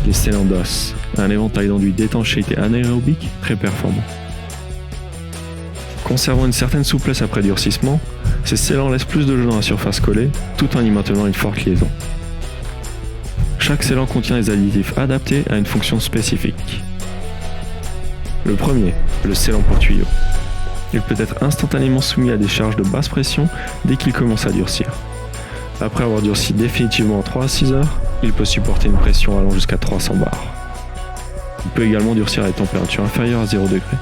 Les scellants DOS, un éventail d'enduit d'étanchéité anaérobique très performant. Conservant une certaine souplesse après durcissement, ces scellants laissent plus de jeu dans la surface collée, tout en y maintenant une forte liaison. Chaque scellant contient des additifs adaptés à une fonction spécifique. Le premier, le scellant porte-tuyau. Il peut être instantanément soumis à des charges de basse pression dès qu'il commence à durcir. Après avoir durci définitivement en 3 à 6 heures, il peut supporter une pression allant jusqu'à 300 bars. Il peut également durcir à des températures inférieures à 0 degré.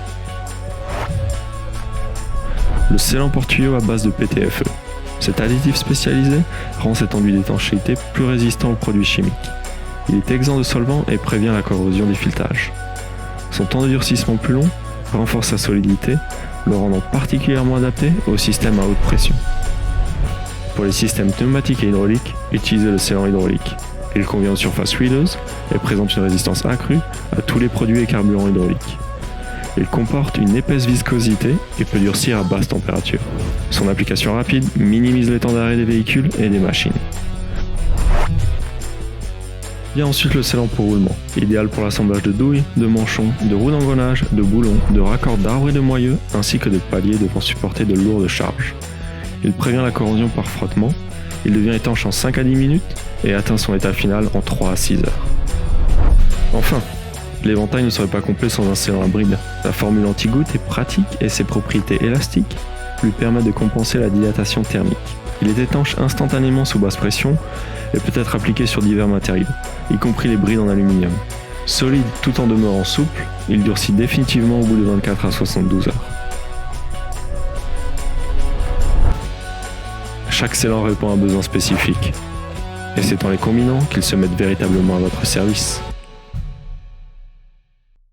Le scellant porte-tuyau à base de PTFE. Cet additif spécialisé rend cet enduit d'étanchéité plus résistant aux produits chimiques. Il est exempt de solvant et prévient la corrosion des filetages. Son temps de durcissement plus long renforce sa solidité, le rendant particulièrement adapté aux systèmes à haute pression. Pour les systèmes pneumatiques et hydrauliques, utilisez le scellant hydraulique. Il convient aux surfaces huileuses et présente une résistance accrue à tous les produits et carburants hydrauliques. Il comporte une épaisse viscosité et peut durcir à basse température. Son application rapide minimise les temps d'arrêt des véhicules et des machines. Vient ensuite le scellant pour roulement, idéal pour l'assemblage de douilles, de manchons, de roues d'engrenage, de boulons, de raccords d'arbres et de moyeux, ainsi que de paliers devant supporter de lourdes charges. Il prévient la corrosion par frottement, il devient étanche en 5 à 10 minutes et atteint son état final en 3 à 6 heures. Enfin, l'éventail ne serait pas complet sans un scellant à bride. La formule anti-goutte est pratique et ses propriétés élastiques lui permettent de compenser la dilatation thermique. Il est étanche instantanément sous basse pression et peut être appliqué sur divers matériaux, y compris les brides en aluminium. Solide tout en demeurant souple, il durcit définitivement au bout de 24 à 72 heures. Chaque scellant répond à un besoin spécifique, et c'est en les combinant qu'ils se mettent véritablement à votre service.